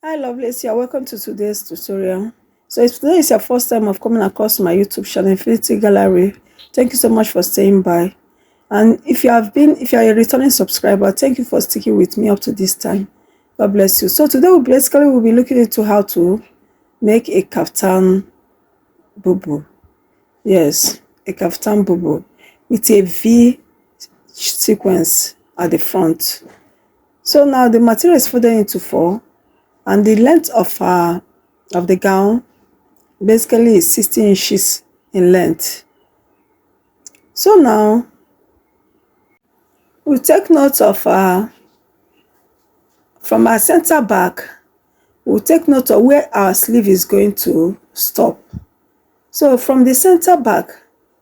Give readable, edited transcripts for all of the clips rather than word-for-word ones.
Hi lovelies, you're welcome to today's tutorial. So if today is your first time of coming across my YouTube channel Infinity Gallery, thank you so much for staying by. And if you are a returning subscriber, thank you for sticking with me up to this time. God bless you. So today we'll be looking into how to make a kaftan bubu. Yes, a kaftan bubu with a V sequence at the front. So now the material is folded into four, and the length of the gown basically is 60 inches in length. So now we'll take note of from our center back, we'll take note of where our sleeve is going to stop. So from the center back,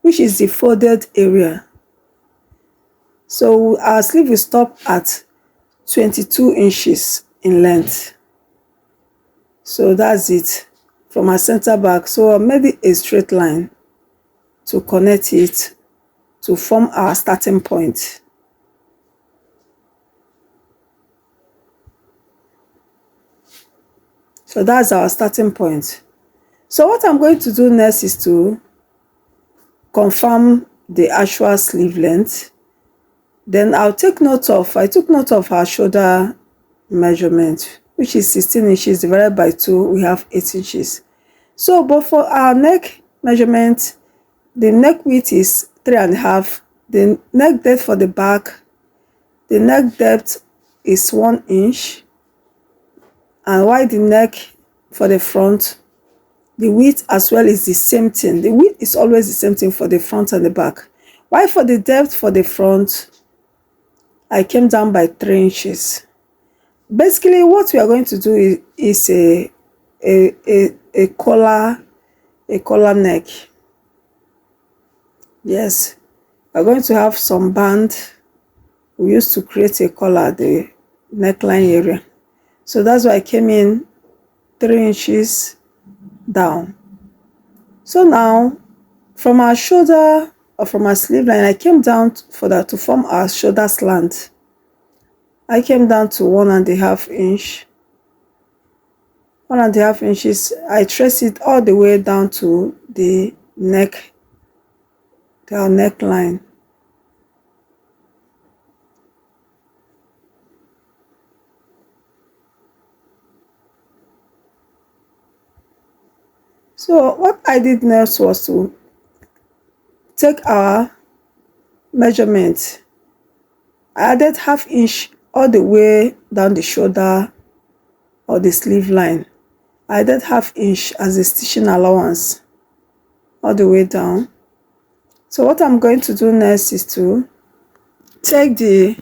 which is the folded area, so our sleeve will stop at 22 inches in length. So that's it from our center back. So I made a straight line to connect it to form our starting point. So that's our starting point. So what I'm going to do next is to confirm the actual sleeve length. Then I took note of our shoulder measurement, which is 16 inches divided by 2, we have 8 inches. So, but for our neck measurement, the neck width is 3.5. The neck depth for the back, the neck depth is 1 inch. And while the neck for the front, the width as well is the same thing. The width is always the same thing for the front and the back. While for the depth for the front, I came down by 3 inches. Basically, what we are going to do is a collar neck. Yes, we are going to have some band we used to create a collar at the neckline area. So that's why I came in 3 inches down. So now from our shoulder or from our sleeve line, I came down to form our shoulder slant. I came down to 1.5 inch. 1.5 inches. I trace it all the way down to the neck, to our neckline. So what I did next was to take our measurement. I added 1/2 inch all the way down the shoulder or the sleeve line. I added 1/2 inch as a stitching allowance all the way down. So what I'm going to do next is to take the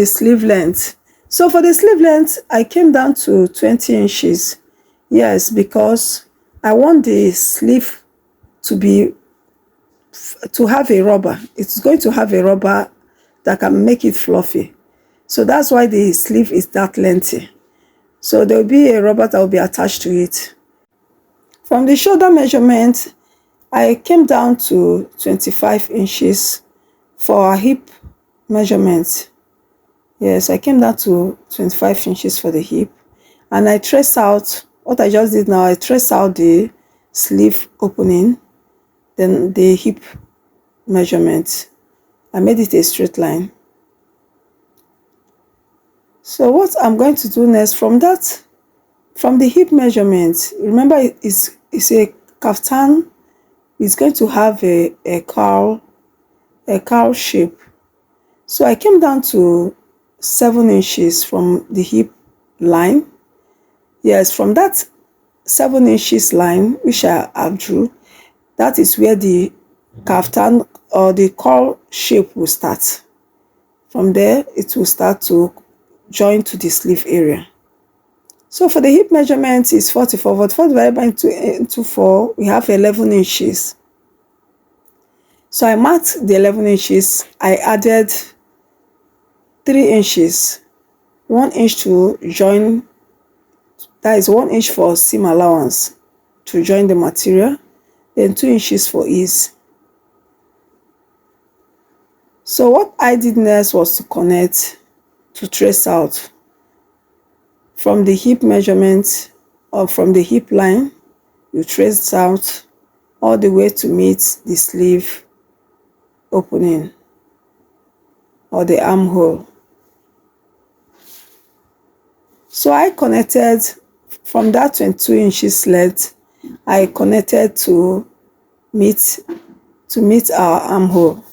sleeve length. So for the sleeve length, I came down to 20 inches. Yes, because I want the sleeve to have a rubber. It's going to have a rubber that can make it fluffy. So that's why the sleeve is that lengthy. So there will be a rubber that will be attached to it. From the shoulder measurement, I came down to 25 inches for our hip measurement. Yes, I came down to 25 inches for the hip. And I traced out, what I just did now, I traced out the sleeve opening, then the hip measurement. I made it a straight line. So what I'm going to do next, from the hip measurement, remember it's a kaftan. It's going to have a cowl shape. So I came down to 7 inches from the hip line. Yes, from that 7 inches line, which I have drew, that is where the kaftan or the cowl shape will start. From there, it will start to join to the sleeve area. So for the hip measurement is 44. 44 divided by into 4, we have 11 inches. So I marked the 11 inches. I added 3 inches. 1 inch to join, that is 1 inch for seam allowance to join the material. Then 2 inches for ease. So what I did next was to connect, to trace out. from the hip measurement, or from the hip line, you trace out all the way to meet the sleeve opening or the armhole. So I connected from that 22 inches length, I connected to meet our armhole.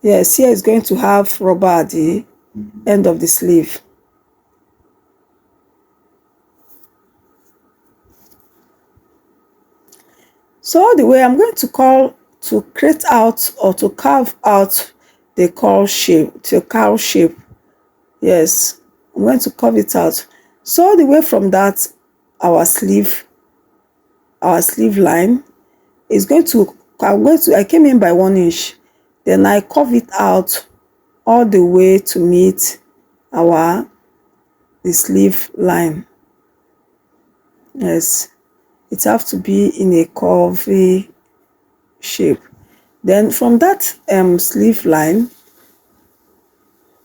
Yes, here is going to have rubber at the end of the sleeve. So all the way I'm going to create out or to carve out the cowl shape. Yes, I'm going to carve it out. So all the way from that, our sleeve line is going to, I came in by 1 inch, then I curve it out all the way to meet the sleeve line. Yes, it have to be in a curvy shape. Then from that sleeve line,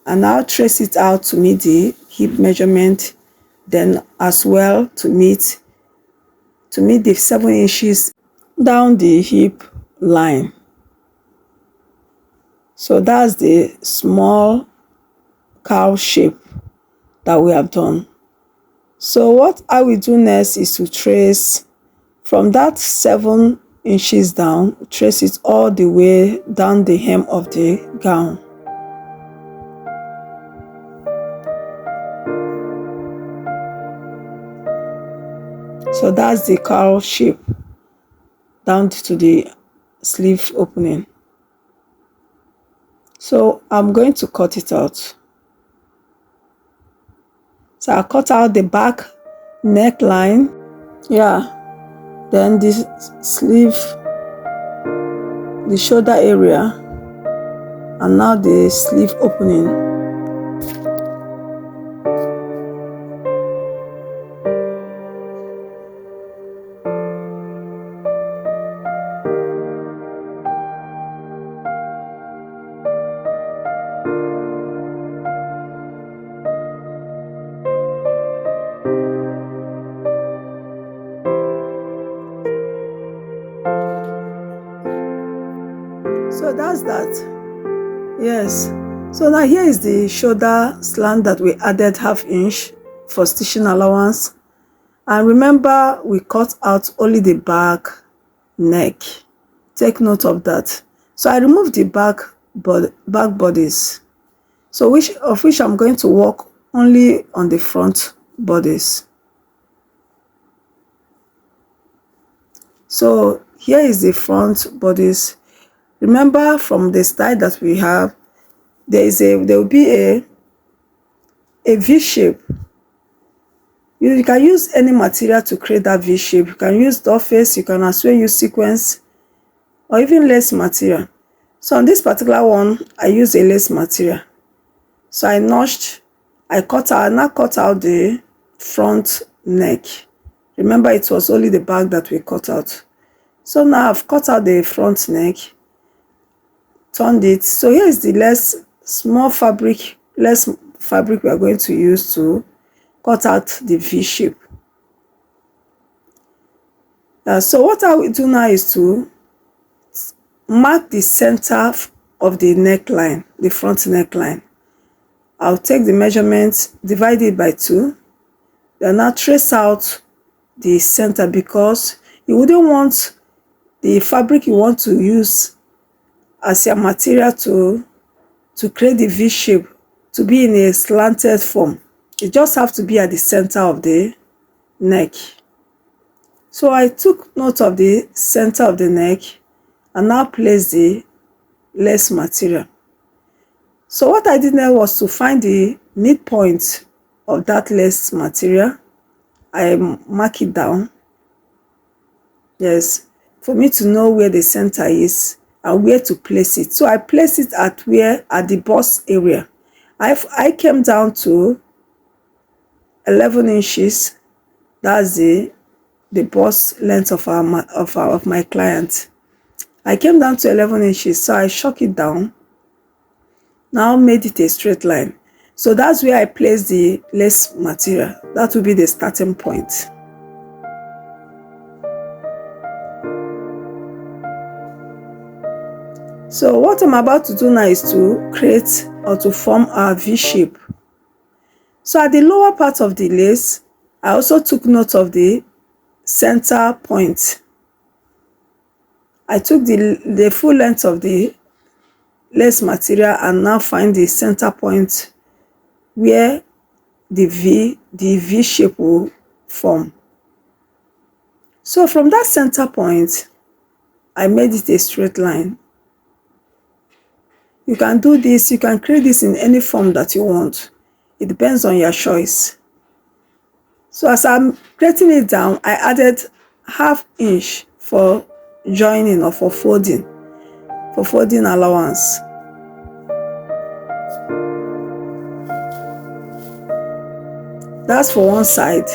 and now trace it out to meet the hip measurement, then as well to meet the 7 inches down the hip line. So that's the small cowl shape that we have done. So what I will do next is to trace from that 7 inches down, trace it all the way down the hem of the gown. So that's the cowl shape down to the sleeve opening. So I'm going to cut it out. So I cut out the back neckline. Yeah. Then this sleeve, the shoulder area, and now the sleeve opening. So that's that. Yes. So now here is the shoulder slant that we added ½ inch for stitching allowance. And remember, we cut out only the back neck. Take note of that. So I removed the back bodice. So which I'm going to work only on the front bodice. So here is the front bodice. Remember, from the style that we have, there will be a V shape. You can use any material to create that V shape. You can use doll face, you can as well use sequence, or even lace material. So on this particular one, I use a lace material. So I now cut out the front neck. Remember, it was only the back that we cut out. So now I've cut out the front neck, turned it. So here is the less fabric we are going to use to cut out the V shape. So what I will do now is to mark the center of the neckline, the front neckline. I'll take the measurement, divide it by 2, then I'll trace out the center, because you wouldn't want the fabric you want to use as your material to create the V shape to be in a slanted form. It just have to be at the center of the neck. So I took note of the center of the neck and now place the lace material. So what I did now was to find the midpoint of that lace material. I mark it down. Yes, for me to know where the center is and where to place it. So I place it at the bust area. I came down to 11 inches. That's the bust length of my client. I came down to 11 inches, so I shook it down. now made it a straight line. So that's where I place the lace material. That will be the starting point. So what I'm about to do now is to create or to form our V shape. So at the lower part of the lace, I also took note of the center point. I took the full length of the lace material and now find the center point where the V shape will form. So from that center point, I made it a straight line. You can do this, you can create this in any form that you want. It depends on your choice. So as I'm creating it down, I added ½ inch for joining or for folding allowance. That's for one side.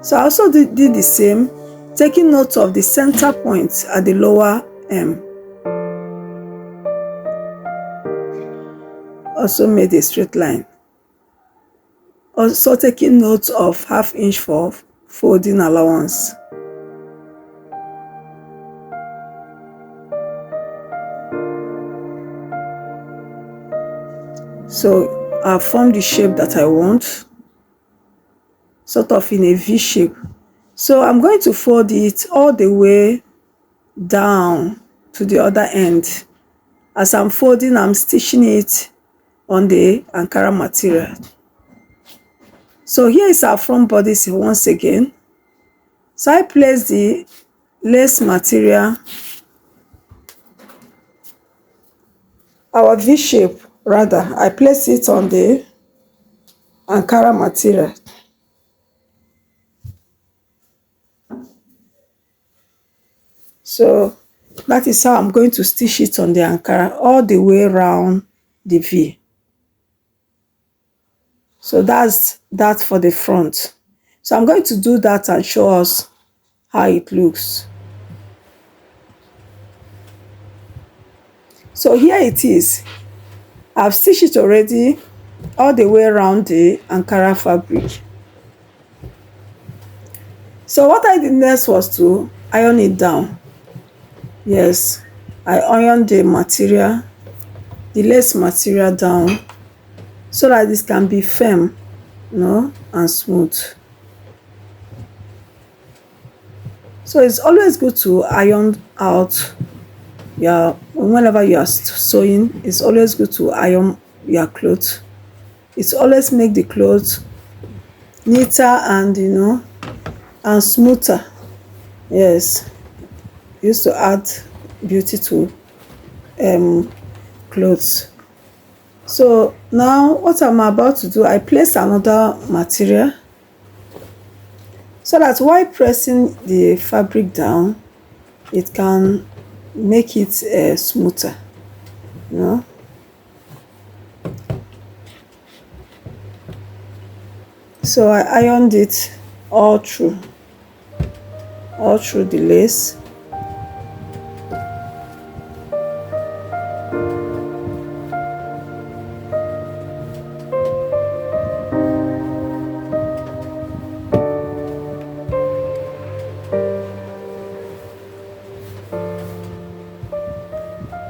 So I also did the same, taking note of the center point at the lower hem. Also made a straight line. Also taking note of ½ inch for folding allowance. So I formed the shape that I want, sort of in a V shape. So I'm going to fold it all the way down to the other end. As I'm folding, I'm stitching it on the Ankara material. So here is our front bodice once again. So I place the lace material, our V shape rather, I place it on the Ankara material. So that is how I'm going to stitch it on the Ankara all the way around the V. So that's that for the front. So I'm going to do that and show us how it looks. So here it is. I've stitched it already all the way around the Ankara fabric. So what I did next was to iron it down. Yes, I ironed the material, the lace material down so that this can be firm, and smooth. So it's always good to iron out whenever you are sewing. It's always good to iron your clothes. It's always make the clothes neater and and smoother. Yes, used to add beauty to clothes. So now what I'm about to do, I place another material so that while pressing the fabric down, it can make it smoother, So I ironed it all through the lace.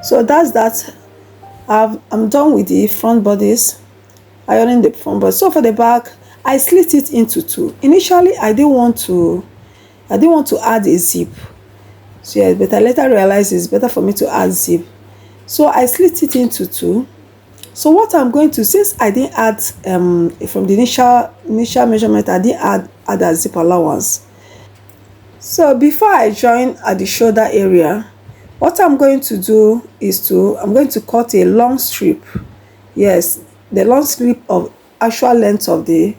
So that's that. I'm done with the front bodice, ironing the front bodice. So for the back, I slit it into two. Initially, I didn't want to add a zip. So yeah, but I later realized it's better for me to add zip. So I slit it into two. So what I'm going to, since I didn't add from the initial measurement, I didn't add a zip allowance. So before I join at the shoulder area, what I'm going to do is I'm going to cut a long strip. Yes, the long strip of actual length of the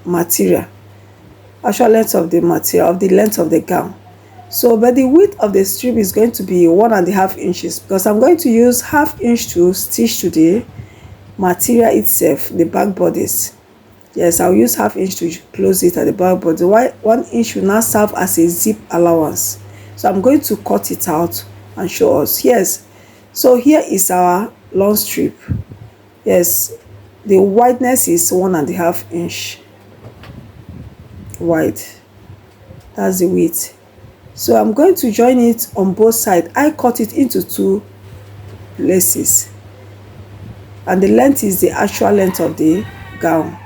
material. Actual length of the material, of the length of the gown. So, but the width of the strip is going to be 1.5 inches because I'm going to use ½ inch to stitch to the material itself, the back bodice. Yes, I'll use ½ inch to close it at the back body. 1 inch will now serve as a zip allowance. So I'm going to cut it out and show us. Yes, so here is our long strip. Yes, the wideness is 1.5 inch wide. That's the width. So I'm going to join it on both sides. I cut it into 2 places, and the length is the actual length of the gown.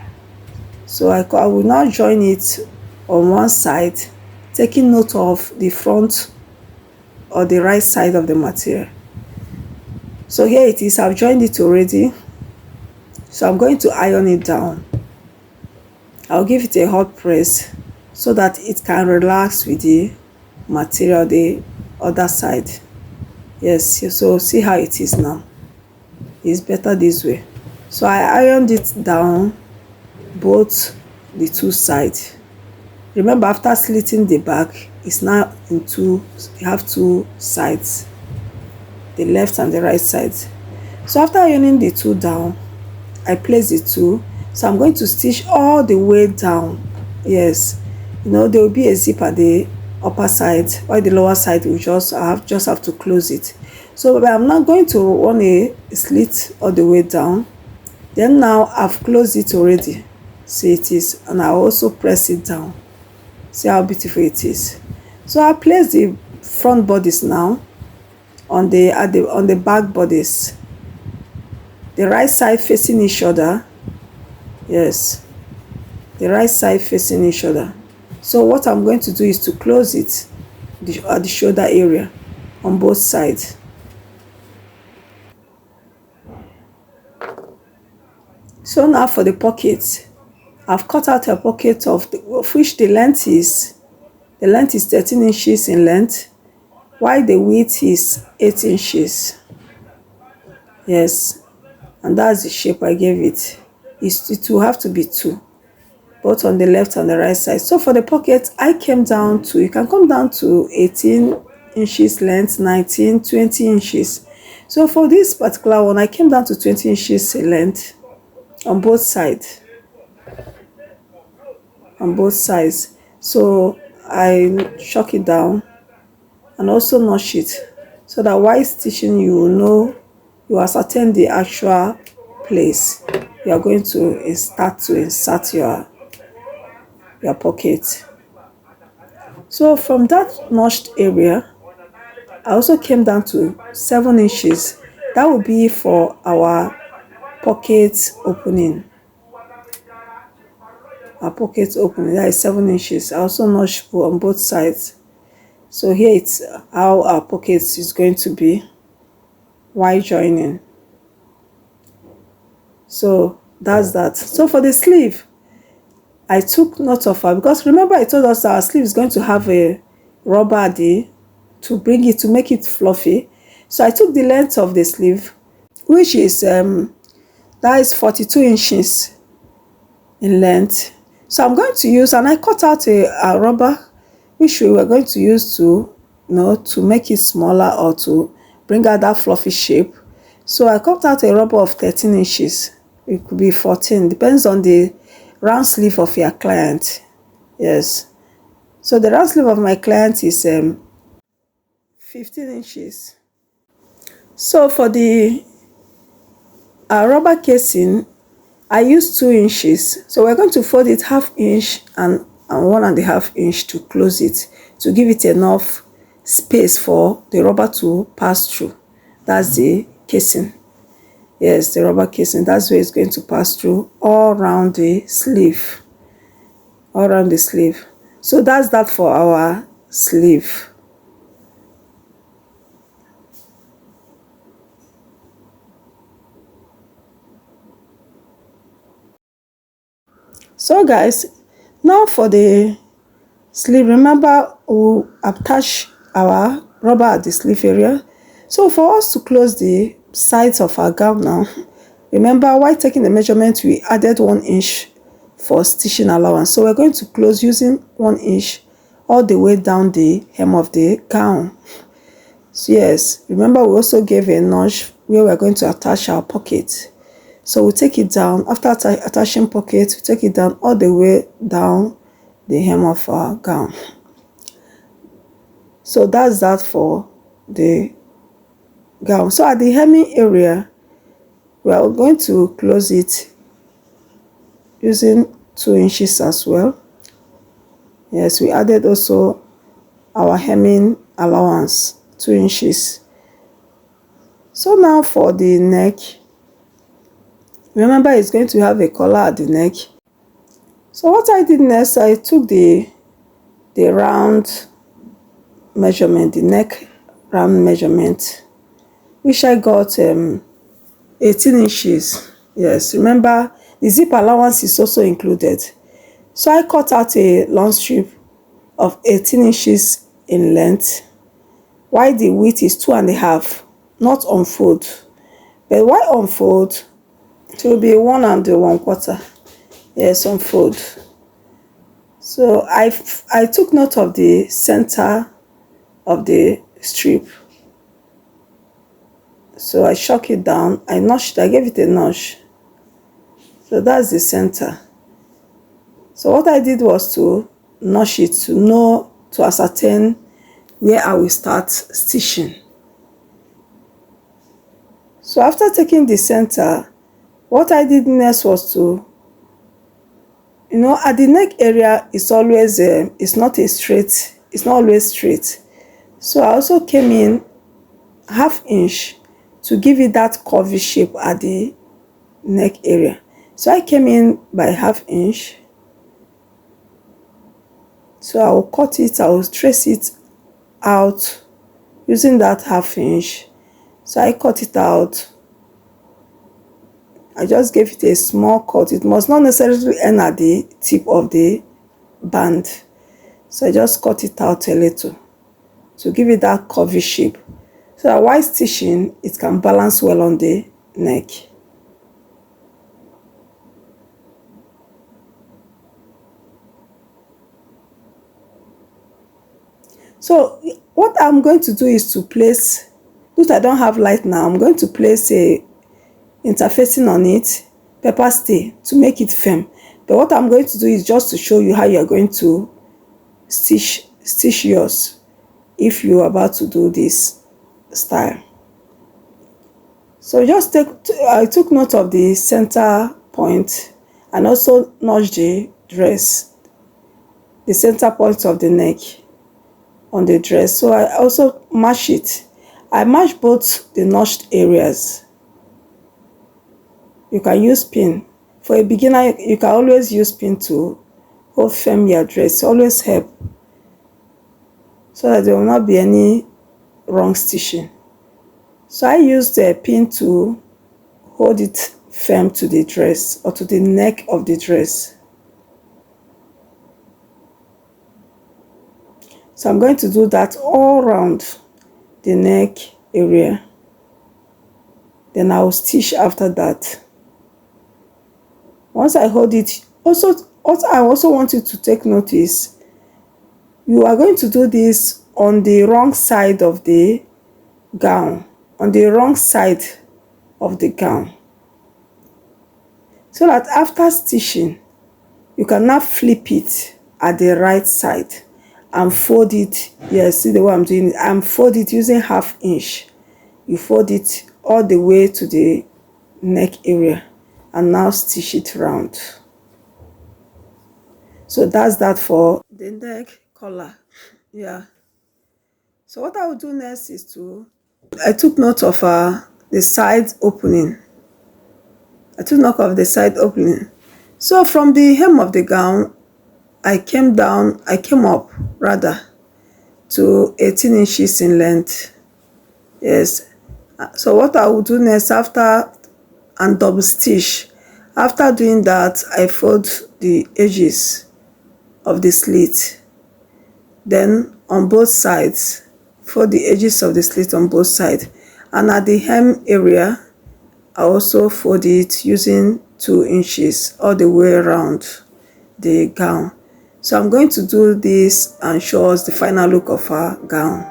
So I will now join it on one side, taking note of the front or the right side of the material. So here it is. I've joined it already. So I'm going to iron it down. I'll give it a hot press so that it can relax with the material the other side. Yes, so see how it is now. It's better this way. So I ironed it down both the 2 sides. Remember, after slitting the back, it's now in 2, you have 2 sides, the left and the right side. So after ironing the 2 down, I place the 2. So I'm going to stitch all the way down. Yes, there will be a zip at the upper side, while the lower side will just have to close it. So I'm not going to run a slit all the way down. Then now I've closed it already. See it is, and I also press it down. See how beautiful it is. So I place the front bodice now on the back bodice, the right side facing each other. Yes, the right side facing each other. So what I'm going to do is to close it at the shoulder area on both sides. So now for the pocket, I've cut out a pocket of which the length is 13 inches in length, while the width is 8 inches. Yes, and that's the shape I gave it. It will have to be 2, both on the left and the right side. So for the pocket, I came down to, you can come down to 18 inches length, 19, 20 inches. So for this particular one, I came down to 20 inches length on both sides. So I chuck it down and also notch it, so that while stitching you will know, you ascertain the actual place you are going to start to insert your pocket. So from that notched area, I also came down to 7 inches. That will be for our pocket opening. That is 7 inches. I also notched on both sides. So here it's how our pocket is going to be while joining. So that's that. So for the sleeve, I took note of her, because remember I told us that our sleeve is going to have a rubber to make it fluffy. So I took the length of the sleeve, which is that is 42 inches in length. So I'm going to use, and I cut out a rubber which we were going to use to make it smaller or to bring out that fluffy shape. So I cut out a rubber of 13 inches. It could be 14, depends on the round sleeve of your client. Yes, so the round sleeve of my client is 15 inches. So for the rubber casing, I used 2 inches. So we're going to fold it 1/2 inch and 1.5 inch to close it, to give it enough space for the rubber to pass through. That's the casing. Yes, the rubber casing, that's where it's going to pass through all around the sleeve. So that's that for our sleeve. So guys, now for the sleeve, remember we'll attach our rubber at the sleeve area. So for us to close the sides of our gown now, remember while taking the measurement, we added 1 inch for stitching allowance. So we're going to close using 1 inch all the way down the hem of the gown. So yes, remember we also gave a notch where we're going to attach our pocket. So we take it down. After attaching pocket, we take it down all the way down the hem of our gown. So that's that for the gown. So at the hemming area, We are going to close it using 2 inches as well. Yes, we added also our hemming allowance, 2 inches. So now for the neck, remember it's going to have a collar at the neck. So what I did next, I took the round measurement, the neck round measurement, which I got 18 inches. Yes, remember the zip allowance is also included. So I cut out a long strip of 18 inches in length, while the width is 2.5, not unfold. But why unfold? It will be 1 1/4. Yes, unfold. So I took note of the center of the strip. So I shook it down, I notched, I gave it a notch. So that's the center. So what I did was to notch it to ascertain where I will start stitching. So after taking the center, what I did next was to, at the neck area, it's always it's not always straight. So I also came in 1/2 inch to give it that curvy shape at the neck area. So I came in by 1/2 inch. So I will cut it, I will trace it out using that 1/2 inch. So I cut it out. I just gave it a small cut. It must not necessarily end at the tip of the band. So I just cut it out a little to give it that curvy shape, so that while stitching, it can balance well on the neck. So what I'm going to do is to place, since I don't have light now, I'm going to place a interfacing on it, pepper stay, to make it firm. But what I'm going to do is just to show you how you are going to stitch yours if you are about to do this style. So I took note of the center point and also notched the center point of the neck on the dress. So I also match it. I match both the notched areas. You can use pin. For a beginner, you can always use pin to hold firm your dress. Always help, so that there will not be any wrong stitching. So I used a pin to hold it firm to the dress or to the neck of the dress. So I'm going to do that all around the neck area. Then I'll stitch after that. Once I hold it, also what I also want you to take notice, you are going to do this on the wrong side of the gown, so that after stitching, you can now flip it at the right side and fold it. Yes, see the way I'm doing it. I'm fold it using 1/2 inch. You fold it all the way to the neck area and now stitch it round. So that's that for the neck collar. Yeah. So what I will do next is I took note of the side opening. So from the hem of the gown, I came up rather to 18 inches in length. Yes. So what I will do next, and double stitch. After doing that, I fold the edges of the slit. Then on both sides, fold the edges of the slit on both sides. And at the hem area, I also fold it using 2 inches all the way around the gown. So I'm going to do this and show us the final look of our gown.